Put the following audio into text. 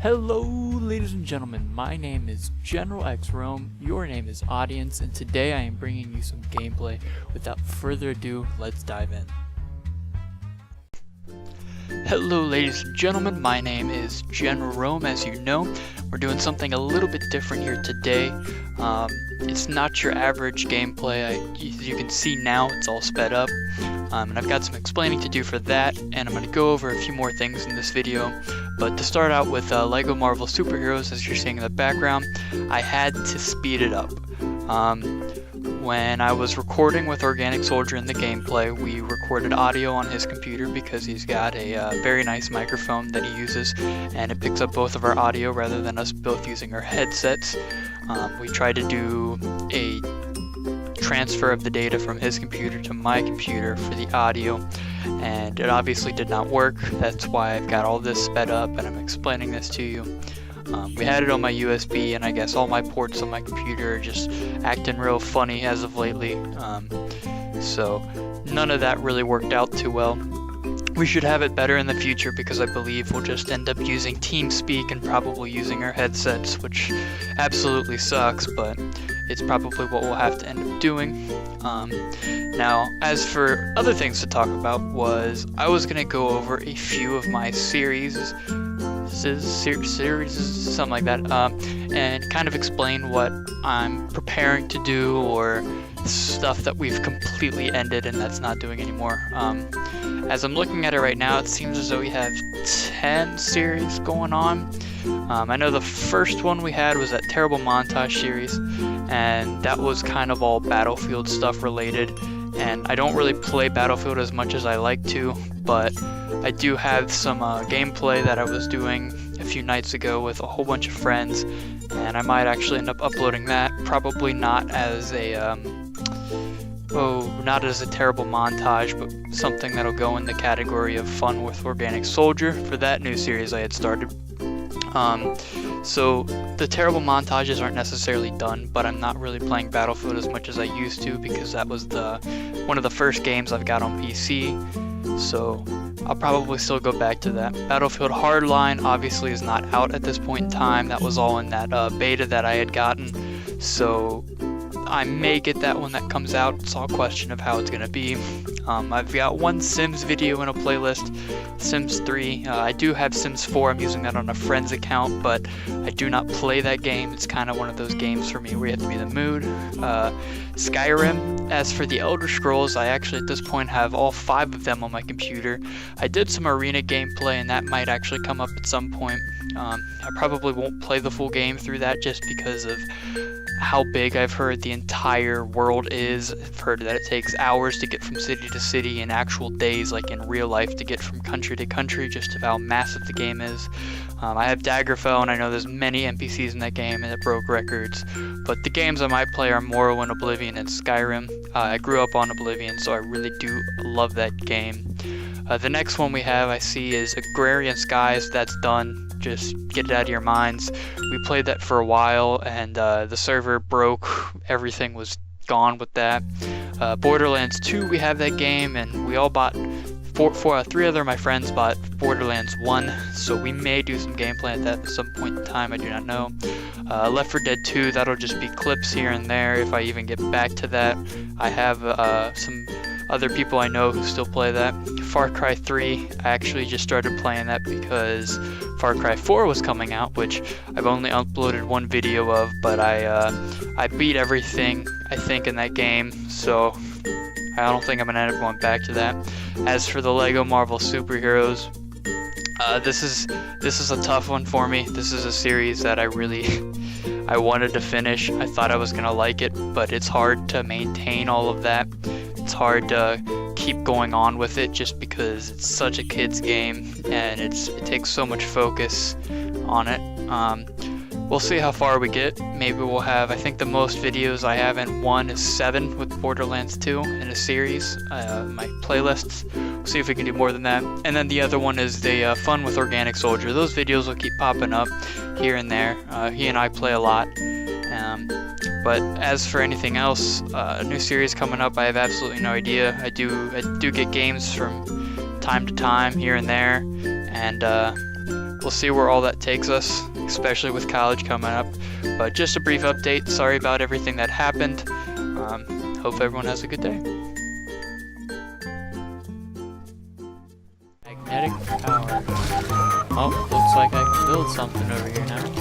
Hello ladies and gentlemen, my name is General X Rome, your name is Audience, and today I am bringing you some gameplay. Without further ado, let's dive in. Hello ladies and gentlemen, my name is General Rome. As you know, we're doing something a little bit different here today. It's not your average gameplay. As you can see now, it's all sped up. And I've got some explaining to do for that, and I'm going to go over a few more things in this video. But to start out with LEGO Marvel Superheroes, as you're seeing in the background, I had to speed it up. When I was recording with Organic Soldier in the gameplay, we recorded audio on his computer because he's got a very nice microphone that he uses, and it picks up both of our audio rather than us both using our headsets. We tried to do a transfer of the data from his computer to my computer for the audio, and it obviously did not work. That's why I've got all this sped up and I'm explaining this to you. We had it on my USB, and I guess all my ports on my computer are just acting real funny as of lately, so none of that really worked out too well. We should have it better in the future because I believe we'll just end up using TeamSpeak and probably using our headsets, which absolutely sucks, but it's probably what we'll have to end up doing. Now, as for other things to talk about, I was going to go over a few of my series, something like that, and kind of explain what I'm preparing to do or stuff that we've completely ended and that's not doing anymore. As I'm looking at it right now, it seems as though we have 10 series going on. I know the first one we had was that terrible montage series, and that was kind of all Battlefield stuff related, and I don't really play Battlefield as much as I like to, but I do have some gameplay that I was doing a few nights ago with a whole bunch of friends, and I might actually end up uploading that, probably not as a not as a terrible montage, but something that'll go in the category of fun with Organic Soldier for that new series I had started. So the terrible montages aren't necessarily done, but I'm not really playing Battlefield as much as I used to because that was one of the first games I've got on PC, so I'll probably still go back to that. Battlefield Hardline obviously is not out at this point in time. That was all in that beta that I had gotten, so I may get that when that comes out. It's all a question of how it's going to be. I've got one Sims video in a playlist, Sims 3. I do have Sims 4. I'm using that on a friend's account, but I do not play that game. It's kind of one of those games for me where you have to be in the mood. Skyrim. As for the Elder Scrolls, I actually at this point have all 5 of them on my computer. I did some arena gameplay, and that might actually come up at some point. I probably won't play the full game through that just because of how big I've heard the entire world is. I've heard that it takes hours to get from city to city and actual days, like in real life, to get from country to country, just of how massive the game is. I have Daggerfell, and I know there's many NPCs in that game, and it broke records. But the games I might play are Morrowind, Oblivion, and Skyrim. I grew up on Oblivion, so I really do love that game. The next one we have, I see, is Agrarian Skies. That's done. Just get it out of your minds. We played that for a while, and the server broke. Everything was gone with that. Borderlands 2, we have that game, and we all bought, 3 other of my friends bought Borderlands 1, so we may do some gameplay at that at some point in time, I do not know. Left 4 Dead 2, that'll just be clips here and there if I even get back to that. I have some other people I know who still play that. Far Cry 3, I actually just started playing that because Far Cry 4 was coming out, which I've only uploaded one video of, but I beat everything, I think, in that game, so I don't think I'm going to end up going back to that. As for the LEGO Marvel Superheroes, this is a tough one for me. This is a series that I wanted to finish. I thought I was going to like it, but it's hard to maintain all of that. It's hard to keep going on with it just because it's such a kid's game and it takes so much focus on it. We'll see how far we get. Maybe we'll have, I think the most videos I have in one is 7 with Borderlands 2 in a series, my playlists. We'll see if we can do more than that. And then the other one is the Fun with Organic Soldier. Those videos will keep popping up here and there. He and I play a lot. But as for anything else, a new series coming up, I have absolutely no idea. I do get games from time to time here and there, and we'll see where all that takes us, especially with college coming up. But just a brief update. Sorry about everything that happened. Hope everyone has a good day. Magnetic power. Oh, looks like I can build something over here now.